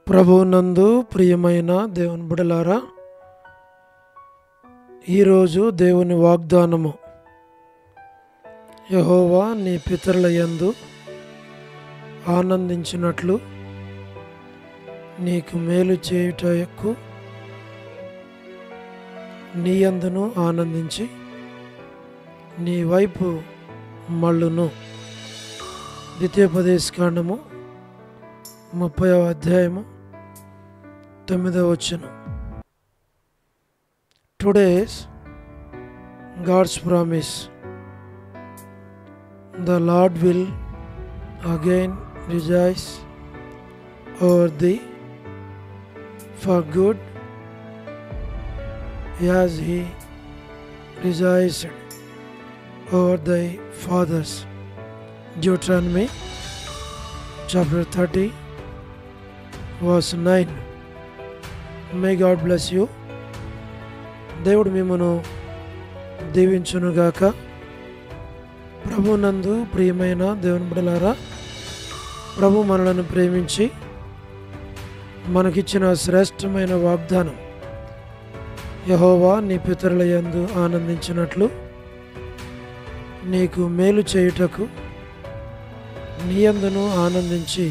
ప్రభువునందు ప్రియమైన దేవుని బిడ్డలారా, ఈరోజు దేవుని వాగ్దానము, యెహోవా నీ పితరుల యందు ఆనందించినట్లు నీకు మేలు చేయుటకు నీ యందును ఆనందించి నీ వైపు మళ్ళును. ద్వితీయోపదేశకాండము 30వ అధ్యాయము 9వ వచనం. Today's God's promise. The Lord will again rejoice over thee for good, as he rejoiced over thy fathers. Deuteronomy chapter 30 verse 9. May God bless you. దేవుడు మిమ్మను దీవించునుగాక. ప్రభునందు ప్రియమైన దేవుని బిడ్డలారా, ప్రభు మనలను ప్రేమించి మనకిచ్చిన శ్రేష్టమైన వాగ్దానం, యెహోవా నీ పితరుల యందు ఆనందించినట్లు నీకు మేలు చేయుటకు నీ యందును ఆనందించి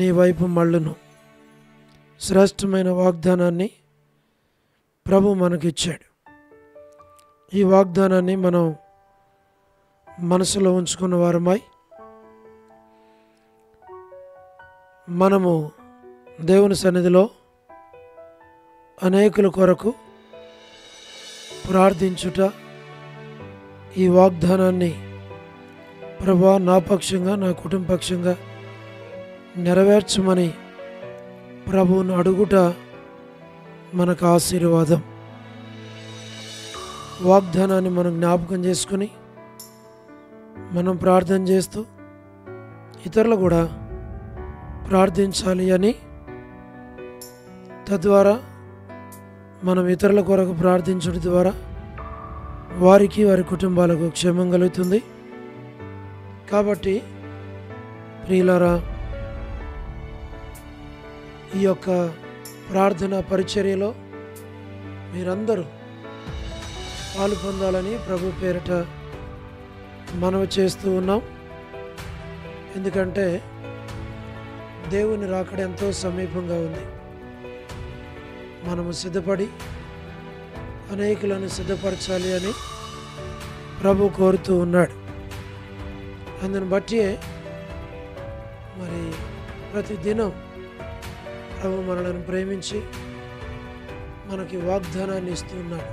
నీ వైపు మళ్ళును. శ్రేష్టమైన వాగ్దానాన్ని ప్రభు మనకిచ్చాడు. ఈ వాగ్దానాన్ని మనం మనసులో ఉంచుకున్న వారమై మనము దేవుని సన్నిధిలో అనేకుల కొరకు ప్రార్థించుట, ఈ వాగ్దానాన్ని ప్రభువా నా పక్షంగా నా కుటుంబ పక్షంగా నెరవేర్చమని ప్రభువును అడుగుట మనకు ఆశీర్వాదం. వాగ్దానాన్ని మనం జ్ఞాపకం చేసుకుని మనం ప్రార్థన చేస్తూ ఇతరులు కూడా ప్రార్థించాలి అని, తద్వారా మనం ఇతరుల కొరకు ప్రార్థించడం ద్వారా వారికి వారి కుటుంబాలకు క్షేమం కలుగుతుంది. కాబట్టి ప్రియులారా, ఈ యొక్క ప్రార్థన పరిచర్యలో మీరందరూ పాలు పొందాలని ప్రభు పేరిట మనవి చేస్తూ ఉన్నాం. ఎందుకంటే దేవుని రాకడ ఎంతో సమీపంగా ఉంది. మనము సిద్ధపడి అనేకులను సిద్ధపరచాలి అని ప్రభు కోరుతూ ఉన్నాడు. అందుని బట్టి మరి ప్రతిదినం ప్రభు మనలను ప్రేమించి మనకి వాగ్దానాన్ని ఇస్తున్నాడు.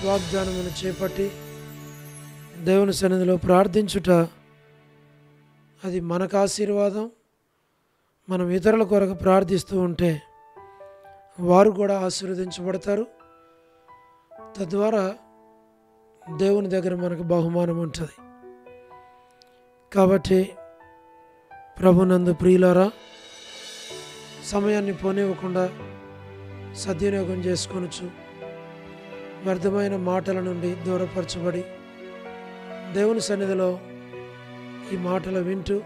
వాగ్దానమును చేపట్టి దేవుని సన్నిధిలో ప్రార్థించుట అది మనకు ఆశీర్వాదం. మనం ఇతరుల కొరకు ప్రార్థిస్తూ ఉంటే వారు కూడా ఆశీర్వదించబడతారు. తద్వారా దేవుని దగ్గర మనకు బహుమానం ఉంటుంది. కాబట్టి ప్రభునందు ప్రియులారా, సమయాన్ని పోనివ్వకుండా సద్వినియోగం చేసుకొనొచ్చు. వ్యర్థమైన మాటల నుండి దూరపరచబడి దేవుని సన్నిధిలో ఈ మాటలు వింటూ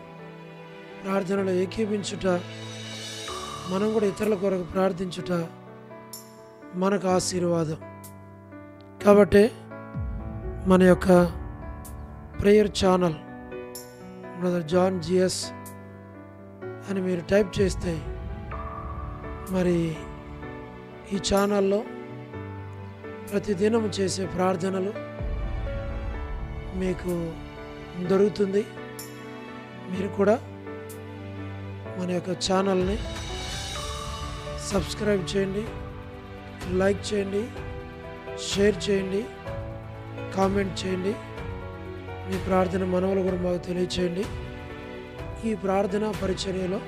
ప్రార్థనలో ఏకీభించుట, మనం కూడా ఇతరుల కొరకు ప్రార్థించుట మనకు ఆశీర్వాదం. కాబట్టి మన యొక్క prayer channel brother John GS అని మీరు టైప్ చేస్తే మరి ఈ ఛానల్లో ప్రతిదినము చేసే ప్రార్థనలు మీకు దొరుకుతుంది. మీరు కూడా మన యొక్క ఛానల్ని సబ్స్క్రైబ్ చేయండి, లైక్ చేయండి, షేర్ చేయండి, కామెంట్ చేయండి. మీ ప్రార్థన మనవులు కూడా మాకు తెలియచేయండి. ఈ ప్రార్థన పరిచర్యలో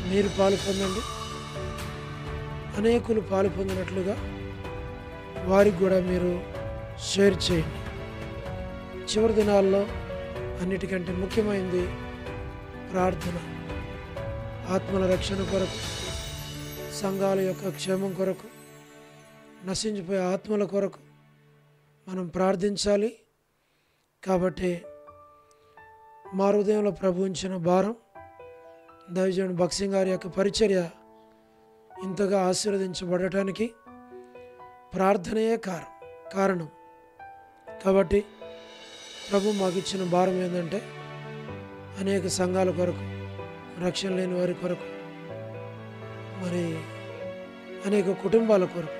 మీరు పాలు పొందండి. అనేకులు పాలు పొందినట్లుగా వారికి కూడా మీరు షేర్ చేయండి. చివరి దినాల్లో అన్నిటికంటే ముఖ్యమైనది ప్రార్థన. ఆత్మల రక్షణ కొరకు, సంఘాల యొక్క క్షేమం కొరకు, నశించిపోయే ఆత్మల కొరకు మనం ప్రార్థించాలి. కాబట్టి మా హృదయంలో ప్రభు ఉంచిన భారం దైవజనుడు భక్సింగ్ గారి యొక్క పరిచర్య ఇంతగా ఆశీర్వదించబడటానికి ప్రార్థనయే కారణం. కాబట్టి ప్రభు మాకు ఇచ్చిన భారం ఏంటంటే అనేక సంఘాల కొరకు, రక్షణ లేని వారి కొరకు, మరి అనేక కుటుంబాల కొరకు,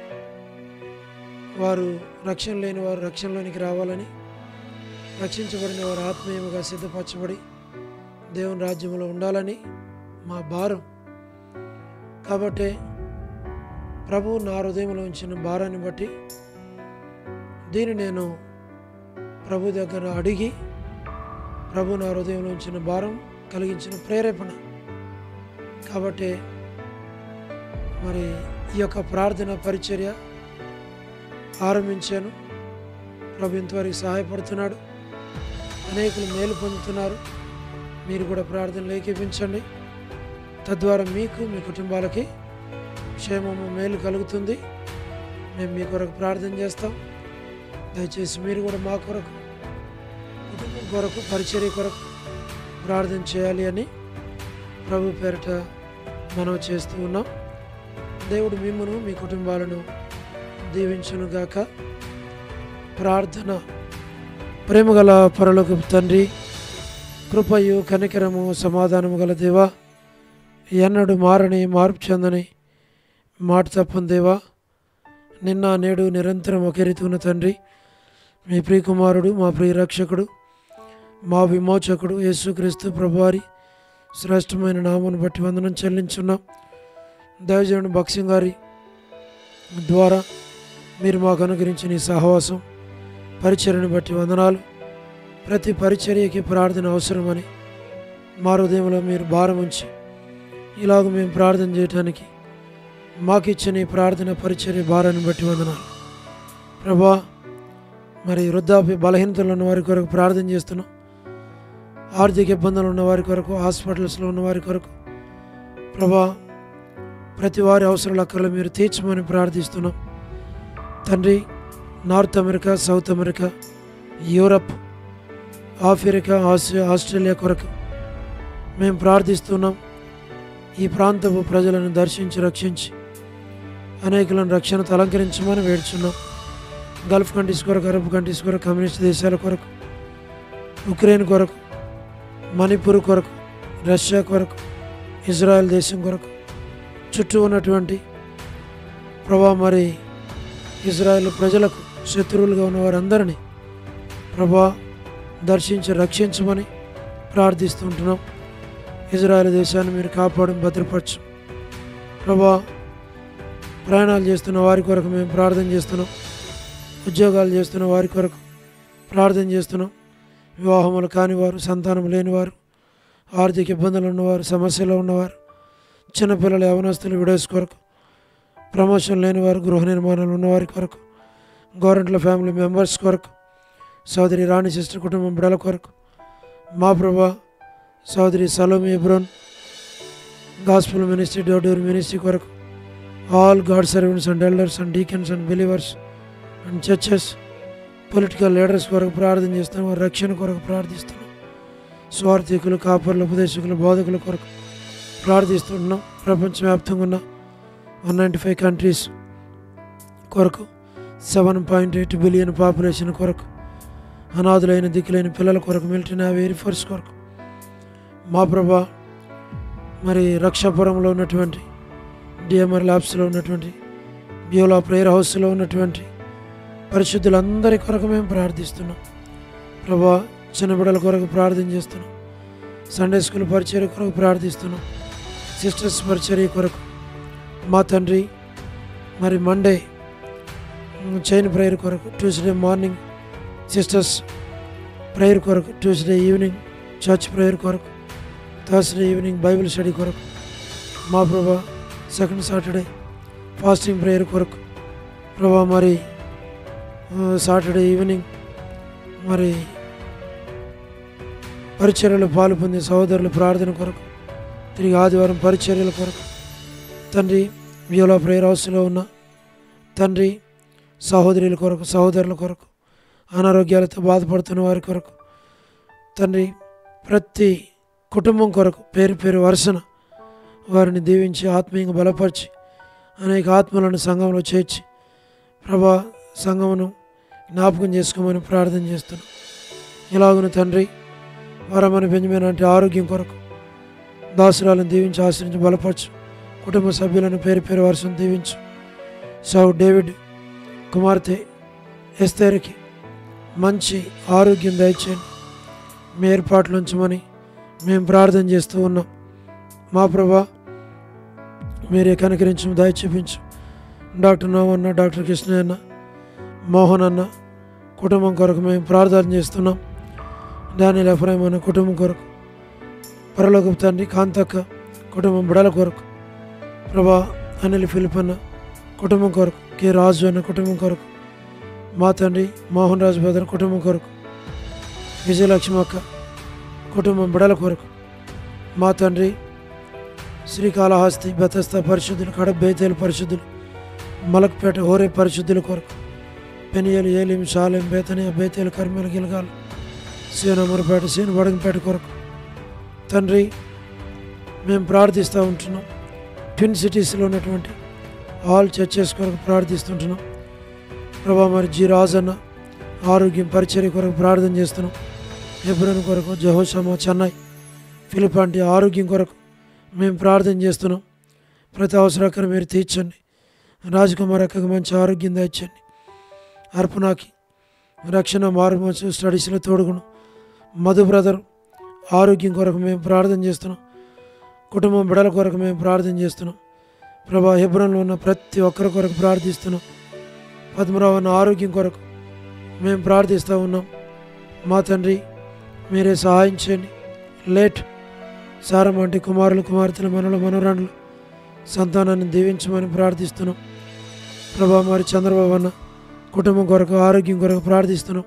వారు రక్షణ లేని వారు రక్షణలోనికి రావాలని, రక్షించబడిన వారు ఆత్మీయముగా సిద్ధపరచబడి దేవుని రాజ్యంలో ఉండాలని మా భారం. కాబట్టి ప్రభు నా హృదయంలో ఉంచిన భారాన్ని బట్టి దీన్ని నేను ప్రభు దగ్గర అడిగి, ప్రభు నా హృదయంలో ఉంచిన భారం కలిగించిన ప్రేరేపణ. కాబట్టి మరి ఈ యొక్క ప్రార్థన పరిచర్య ఆరంభించాను. ప్రభు ఇంతవరకు సహాయపడుతున్నాడు, అనేకులు మేలు పొందుతున్నారు. మీరు కూడా ప్రార్థనలు ఏకీపించండి. తద్వారా మీకు, మీ కుటుంబాలకి క్షేమము, మేలు కలుగుతుంది. మేము మీ కొరకు ప్రార్థన చేస్తాం. దయచేసి మీరు కూడా మా కొరకు, కుటుంబం కొరకు, పరిచర్య కొరకు ప్రార్థన చేయాలి అని ప్రభు పేరిట మనం చేస్తూ ఉన్నాం. దేవుడు మిమ్మును, మీ కుటుంబాలను దీవించునుగాక. ప్రార్థన. ప్రేమగల పరలోకపు తండ్రి, కృపయు కనికరము సమాధానము గల దేవా, ఎన్నడు మారని, మార్పు చెందని, మాట తప్పని దేవా, నిన్న నేడు నిరంతరం ఒకే రీతి ఉన్న తండ్రి, మీ ప్రియకుమారుడు, మా ప్రియ రక్షకుడు, మా విమోచకుడు యేసుక్రీస్తు ప్రభువారి శ్రేష్టమైన నామమును బట్టి వందనం చెల్లించున్నాం. దైవజనుడు భక్సింగ్ గారి ద్వారా మీరు మాకు అనుగ్రహించిన ఈ సహవాసం, పరిచర్యను బట్టి వందనాలు. ప్రతి పరిచర్యకి ప్రార్థన అవసరమని మా హృదయంలో మీరు భారం ఉంచి ఇలాగ మేము ప్రార్థన చేయటానికి మాకు ఇచ్చిన ఈ ప్రార్థన పరిచర్య భారాన్ని బట్టి వందనాలు ప్రభా. మరి వృద్ధాప్య బలహీనతలు ఉన్న వారి కొరకు ప్రార్థన చేస్తున్నాం. ఆర్థిక ఇబ్బందులు ఉన్న వారి కొరకు, హాస్పిటల్స్లో ఉన్న వారి కొరకు ప్రభా, ప్రతి వారి అవసరాల అక్కర్లు మీరు తీర్చమని ప్రార్థిస్తున్నాం తండ్రి. North America, south America, Europe, Africa, Asia, Australia కొరకు మేము ప్రార్థిస్తున్నాం. ఈ ప్రాంతపు ప్రజలను దర్శించి, రక్షించి అనేకులను రక్షణతో అలంకరించమని వేడుచున్నాం. గల్ఫ్ కంట్రీస్ కొరకు, అరబ్ కంట్రీస్ కొరకు, కమ్యూనిస్ట్ దేశాల కొరకు, ఉక్రెయిన్ కొరకు, మణిపూర్ కొరకు, రష్యా కొరకు, ఇజ్రాయెల్ దేశం కొరకు, చుట్టూ ఉన్నటువంటి ప్రభా, మరి ఇజ్రాయెల్ ప్రజలకు శత్రువులుగా ఉన్న వారందరినీ ప్రభా దర్శించి రక్షించమని ప్రార్థిస్తుంటున్నాం. ఇజ్రాయెల్ దేశాన్ని మీరు కాపాడం, భద్రపరచు ప్రభా. ప్రయాణాలు చేస్తున్న వారి కొరకు మేము ప్రార్థన చేస్తున్నాం. ఉద్యోగాలు చేస్తున్న వారి కొరకు ప్రార్థన చేస్తున్నాం. వివాహములు కానివారు, సంతానం లేనివారు, ఆర్థిక ఇబ్బందులు ఉన్నవారు, సమస్యలో ఉన్నవారు, చిన్నపిల్లలు, యవనస్తులు, విడోస్ కొరకు, ప్రమోషన్ లేనివారు, గృహ నిర్మాణాలు ఉన్నవారి కొరకు, గవర్నమెంట్ల ఫ్యామిలీ మెంబర్స్ కొరకు, సోదరి రాణి సిస్టర్ కుటుంబం బిడల కొరకు, మా ప్రభా సోదరి Salomi ఎబ్రోన్ gospel ministry, door ministry కొరకు, all God servants and elders and deacons and believers and churches, political leaders కొరకు ప్రార్థన చేస్తున్నాం. వారి రక్షణ కొరకు ప్రార్థిస్తున్నాం. స్వార్థికులు, కాపర్లు, ఉపదేశకులు, బోధకుల కొరకు ప్రార్థిస్తున్నాం. ప్రపంచవ్యాప్తంగా ఉన్న 195 కంట్రీస్ కొరకు, 7.8 బిలియన్ పాపులేషన్ కొరకు, అనాథులైన దిక్కులైన పిల్లల కొరకు, మిలిటరీ, నేవీ, ఎయిర్ ఫోర్స్ కొరకు మా ప్రభా, మరి రక్షాపురంలో ఉన్నటువంటి డిఎంఆర్ ల్యాబ్స్లో ఉన్నటువంటి బ్యూలా ప్రేయర్ హౌస్లో ఉన్నటువంటి పరిశుద్ధులందరి కొరకు మేము ప్రార్థిస్తున్నాం ప్రభా. చిన్న బిడ్డల కొరకు ప్రార్థన చేస్తున్నాం. సండే స్కూల్ పరిచర్య కొరకు ప్రార్థిస్తున్నాం. సిస్టర్స్ పరిచర్య కొరకు మా తండ్రి, మరి మండే చైన్ ప్రేయర్ కొరకు, ట్యూస్డే మార్నింగ్ సిస్టర్స్ ప్రేయర్ కొరకు, ట్యూస్డే ఈవినింగ్ చర్చ్ ప్రేయర్ కొరకు, థర్స్డే ఈవినింగ్ బైబిల్ స్టడీ కొరకు మా ప్రభా, సెకండ్ సాటర్డే ఫాస్టింగ్ ప్రేయర్ కొరకు ప్రభా, మరి సాటర్డే ఈవినింగ్ మరి పరిచర్యలు పాలు పొందే సహోదరుల ప్రార్థన కొరకు, తిరిగి ఆదివారం పరిచర్యల కొరకు తండ్రి, వ్యూలా ప్రేయర్ హౌస్లో ఉన్న తండ్రి సహోదరుల కొరకు, సహోదరుల కొరకు, అనారోగ్యాలతో బాధపడుతున్న వారి కొరకు తండ్రి, ప్రతి కుటుంబం కొరకు పేరు పేరు వరుసన వారిని దీవించి ఆత్మీయంగా బలపరిచి అనేక ఆత్మలను సంఘంలో చేర్చి ప్రభా సంఘమును జ్ఞాపకం చేసుకోమని ప్రార్థన చేస్తున్నాం. ఇలాగున తండ్రి వరమని బెంజమిన్ అంటే ఆరోగ్యం కొరకు దాసురాలను దీవించి ఆశ్రయించి బలపరచు. కుటుంబ సభ్యులను పేరు పేరు వరుసను దీవించు. సౌ డేవిడ్ కుమార్తె ఎస్తేర్కి మంచి ఆరోగ్యం దయచేయండి. మీ ఏర్పాట్లు ఉంచమని మేము ప్రార్థన చేస్తూ ఉన్నాం. మా ప్రభా మీరే కనికరించు, దయ చూపించు. డాక్టర్ నోవన్న, డాక్టర్ కృష్ణయ్య, మోహన్ అన్న కుటుంబం కొరకు మేము ప్రార్థన చేస్తున్నాం. డానియల్ ఎఫ్రాయిం అన్న కుటుంబం కొరకు, పరలోకపు తండ్రి కాంతక్క కుటుంబం బిడల కొరకు, ప్రభా అనిల్ ఫిలిప్ అన్న కుటుంబం కొరకు, కె రాజు అన్న కుటుంబం కొరకు, మా తండ్రి మోహన్ రాజు బదర్ కుటుంబం కొరకు, విజయలక్ష్మి అక్క కుటుంబం బిడల కొరకు, మా తండ్రి శ్రీకాళహస్తి బెతస్తా పరిశుద్ధులు, కడప బేతేలు పరిశుద్ధులు, మలక్పేట హోరే పరిశుద్ధుల కొరకు, పెనియలు ఏలిం షాలేం బేతనియా బేతేలు కర్మేలు గిలగాలు సీను అమరపేట సీను వడంగపేట కొరకు తండ్రి మేము ప్రార్థిస్తూ ఉంటున్నాం. ట్విన్ సిటీస్లో ఉన్నటువంటి ఆల్ చర్చెస్ కొరకు ప్రార్థిస్తుంటున్నాం. ప్రభా మరి జి రాజన్న ఆరోగ్యం పరిచర్య కొరకు ప్రార్థన చేస్తున్నాం. హెబ్రోన్ కొరకు, జహోషమా చెన్నై ఫిలిపాంటి ఆరోగ్యం కొరకు మేము ప్రార్థన చేస్తున్నాం. ప్రతి అవసరాకర మీరు తీర్చండి. రాజకుమార్ అక్కకు మంచి ఆరోగ్యం దయచండి. అర్పణకి రక్షణ మారుమోచు స్టడీస్లో తోడుగును. మధు బ్రదర్ ఆరోగ్యం కొరకు మేము ప్రార్థన చేస్తున్నాం. కుటుంబం బిడల కొరకు మేము ప్రార్థన చేస్తున్నాం. ప్రభా హెబ్రోన్లో ఉన్న ప్రతి ఒక్కరి కొరకు ప్రార్థిస్తున్నాం. పద్మరావు అన్న ఆరోగ్యం కొరకు మేము ప్రార్థిస్తూ ఉన్నాం. మా తండ్రి మీరే సహాయం చేయండి. లేట్ సారమంటి కుమారులు కుమార్తెలు మనలు మనోరాండ్లు సంతానాన్ని దీవించమని ప్రార్థిస్తున్నాం. ప్రభా మరి చంద్రబాబు అన్న కుటుంబం కొరకు ఆరోగ్యం కొరకు ప్రార్థిస్తున్నాం.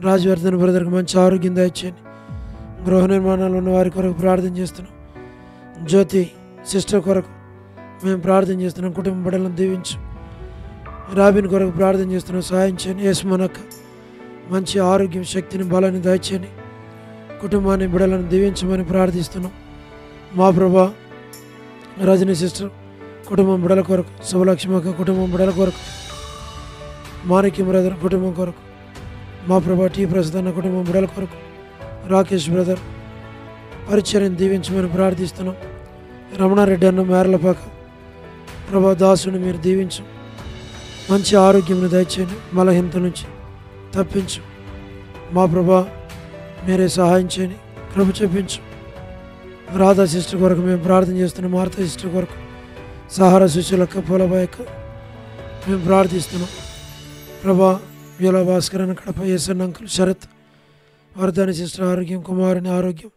రాజవర్ధన్ బ్రదర్కి మంచి ఆరోగ్యం దయచేయండి. గృహ నిర్మాణాలు ఉన్న వారి కొరకు ప్రార్థన చేస్తున్నాం. జ్యోతి సిస్టర్ కొరకు మేము ప్రార్థన చేస్తున్నాం. కుటుంబ బిడ్డలను దీవించు. రాబిన్ కొరకు ప్రార్థన చేస్తున్నాం. సహాయం చేయండి. యేసుమనక్క మంచి ఆరోగ్యం, శక్తిని, బలాన్ని దయచేయండి. కుటుంబాన్ని బిడ్డలను దీవించమని ప్రార్థిస్తున్నాం. మా ప్రభా రజనీ సిస్టర్ కుటుంబం బిడ్డల కొరకు, శుభలక్ష్మక్క కుటుంబం బిడ్డల కొరకు, మాణిక్యం బ్రదర్ కుటుంబం కొరకు, మా ప్రభా టీ ప్రసాద్ అన్న కుటుంబం బిడ్డల కొరకు, రాకేష్ బ్రదర్ పరిచర్యను దీవించమని ప్రార్థిస్తున్నాం. రమణారెడ్డి అన్న మేరలపాక ప్రభా దాసుని మీరు దీవించు. మంచి ఆరోగ్యంను దయచేయండి. బలహీనత నుంచి తప్పించు. మా ప్రభా మీరే సహాయం చేయండి. కృప చూపించు. రాధా సిస్టర్ కొరకు మేము ప్రార్థన చేస్తున్నాం. మార్తా సిస్టర్ కొరకు, సహారా శిష్యులక్క పూలబాయక్క మేము ప్రార్థిస్తున్నాం. ప్రభా వ్యూల భాస్కర్ అన్న కడప, ఏసన్ అంకుల్ శరత్ వర్ధని సిస్టర్ ఆరోగ్యం, కుమారుని ఆరోగ్యం,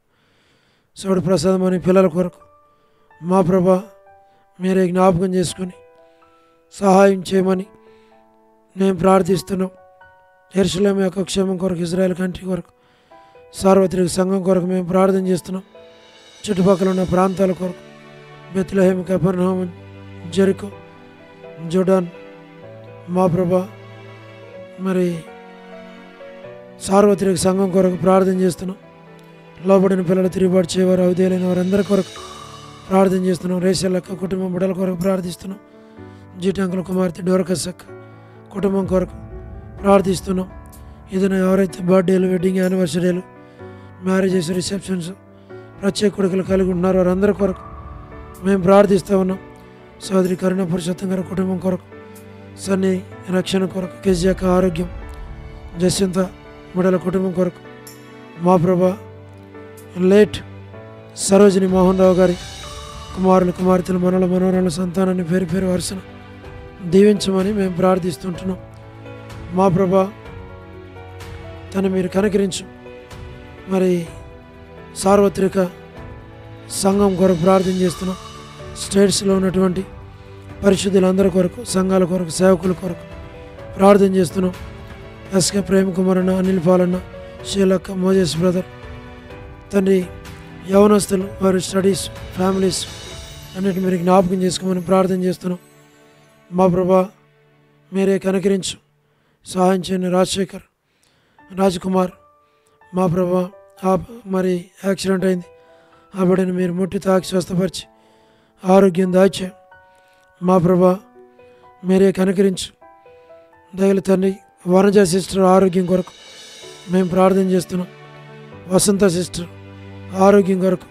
సౌడు ప్రసాదం అని పిల్లల కొరకు మా ప్రభా మీరే జ్ఞాపకం చేసుకొని సహాయం చేయమని మేము ప్రార్థిస్తున్నాం. యెరూషలేము యొక్క క్షేమం కొరకు, ఇజ్రాయెల్ కంట్రీ కొరకు, సార్వత్రిక సంఘం కొరకు మేము ప్రార్థన చేస్తున్నాం. చుట్టుపక్కల ఉన్న ప్రాంతాల కొరకు, బెత్లెహేము, కపెర్నహూము, జెరికో, జోర్డాన్ మా ప్రభా మరి సార్వత్రిక సంఘం కొరకు ప్రార్థన చేస్తున్నాం. లోబడిన పిల్లలు, తిరుగుబాటు చేయవారు, అవధేయులైన వారందరి కొరకు ప్రార్థన చేస్తున్నాం. రేషల్లక్క కుటుంబం బిడ్డల కొరకు ప్రార్థిస్తున్నాం. జీటంకుల కుమార్తె డోరకసక్క కుటుంబం కొరకు ప్రార్థిస్తున్నాం. ఏదైనా ఎవరైతే బర్త్డేలు, వెడ్డింగ్ యానివర్సరీలు, మ్యారేజెస్, రిసెప్షన్స్ ప్రత్యేక కొడుకులు కలిగి ఉన్నారో వారందరి కొరకు మేము ప్రార్థిస్తూ ఉన్నాం. సోదరి కరుణ పురుషోత్తం గారి కుటుంబం కొరకు, సన్నీ రక్షణ కొరకు, కేజీక ఆరోగ్యం, జస్యంత బిడ్డల కుటుంబం కొరకు మా ప్రభా లేట్ సరోజిని మోహన్ రావు గారి కుమారులు కుమార్తెలు మనల మనోరాల సంతానాన్ని పేరు పేరు వరుసను దీవించమని మేము ప్రార్థిస్తుంటున్నాం. మా ప్రభా తను మీరు కనికరించు. మరి సార్వత్రిక సంఘం కొరకు ప్రార్థన చేస్తున్నాం. స్టేట్స్లో ఉన్నటువంటి పరిశుద్ధులందరి కొరకు, సంఘాల కొరకు, సేవకుల కొరకు ప్రార్థన చేస్తున్నాం. ఎస్కే ప్రేమ్ కుమార్ అన్న, అనిల్ పాలన్న, షీలక్క, మోజెస్ బ్రదర్ తండ్రి యవనస్తులు వారి స్టడీస్, ఫ్యామిలీస్ అన్నిటి మీరు జ్ఞాపకం చేసుకోమని ప్రార్థన చేస్తున్నాం. మా ప్రభా మీరే కనికరించు. సహాయం చేయండి. రాజశేఖర్, రాజ్కుమార్ మా ప్రభా మరి యాక్సిడెంట్ అయింది. ఆ బిడ్డని మీరు ముట్టి తాకి స్వస్థపరిచి ఆరోగ్యం దాచే మా ప్రభా మీరే కనికరించు. దయల తండ్రి వనజ సిస్టర్ ఆరోగ్యం కొరకు మేము ప్రార్థన చేస్తున్నాం. వసంత సిస్టర్ ఆరోగ్యం కొరకు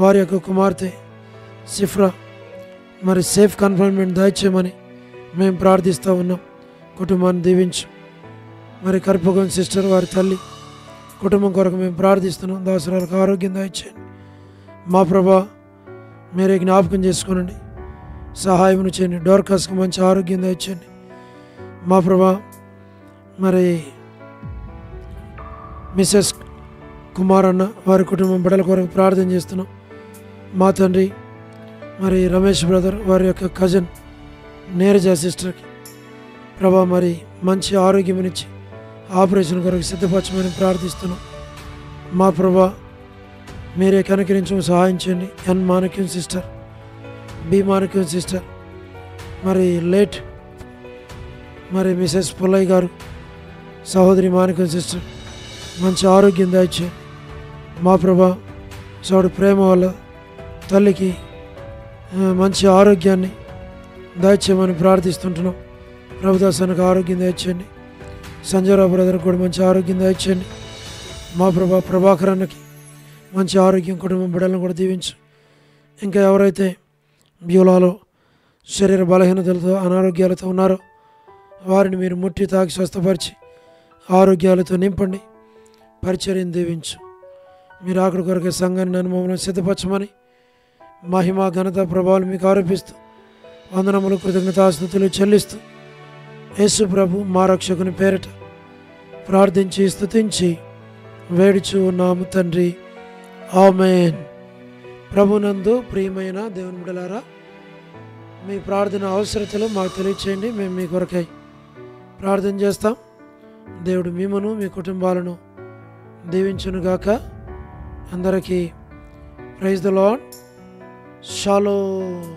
వారి యొక్క కుమార్తె సిఫ్రా మరి సేఫ్ కన్ఫైన్మెంట్ దాచేయమని మేము ప్రార్థిస్తూ ఉన్నాం. కుటుంబాన్ని దీవించు. మరి కర్పగం సిస్టర్ వారి తల్లి కుటుంబం కొరకు మేము ప్రార్థిస్తున్నాం. దాసరాలకు ఆరోగ్యం దాచేయండి మా ప్రభా మీరే జ్ఞాపకం చేసుకోనండి, సహాయం చేయండి. డోర్కాస్కి మంచి ఆరోగ్యం దయచేయండి మా ప్రభా. మరి మిసెస్ కుమార్ అన్న వారి కుటుంబం బిడ్డల కొరకు ప్రార్థన చేస్తున్నాం మా తండ్రి. మరి రమేష్ బ్రదర్ వారి యొక్క కజిన్ నీరజ సిస్టర్కి ప్రభా మరి మంచి ఆరోగ్యం ఇచ్చి ఆపరేషన్ కొరకు సిద్ధపరచమని ప్రార్థిస్తున్నాం మా ప్రభా. మీరే కనికరించడం సహాయం చేయండి. ఎన్ మాణిక్యం సిస్టర్, బి మాణిక్యం సిస్టర్, మరి లేట్ మరి మిసెస్ పుల్లయ్య గారు సహోదరి మాణిక్యం సిస్టర్ మంచి ఆరోగ్యం దయచేయండి మా ప్రభా. సోడు ప్రేమ వల్ల తల్లికి మంచి ఆరోగ్యాన్ని దయచేయమని ప్రార్థిస్తుంటున్నాం. ప్రభుదాసానికి ఆరోగ్యం దయచేయండి. సంజయరావు బ్రదర్ కూడా మంచి ఆరోగ్యం దయచేయండి మా ప్రభా. ప్రభాకర్ అన్నకి మంచి ఆరోగ్యం, కుటుంబం బిడ్డలను కూడా దీవించు. ఇంకా ఎవరైతే బ్యూలాలో శరీర బలహీనతలతో అనారోగ్యాలతో ఉన్నారో వారిని మీరు ముట్టి తాకి స్వస్థపరిచి ఆరోగ్యాలతో నింపండి. పరిచర్యను దీవించు. మీరు ఆకలి కొరకే సంఘాన్ని అనుభవం సిద్ధపరచమని మహిమ ఘనత ప్రభావాలు మీకు ఆరోపిస్తూ వందనములు కృతజ్ఞతాస్తుతులు చెల్లిస్తూ యేసు ప్రభు మా రక్షకుని పేరిట ప్రార్థించి స్తుతించి వేడుచు ఉన్నాము తండ్రి, ఆమేన్. ప్రభునందు ప్రియమైన దేవుని బిడ్డలారా, మీ ప్రార్థన అవసరతలు మాకు తెలియచేయండి. మేము మీ కొరకై ప్రార్థన చేస్తాం. దేవుడు మిమ్మను మీ కుటుంబాలను దీవించునుగాక. అందరికీ ప్రైజ్ ద లార్డ్. షాలోమ్.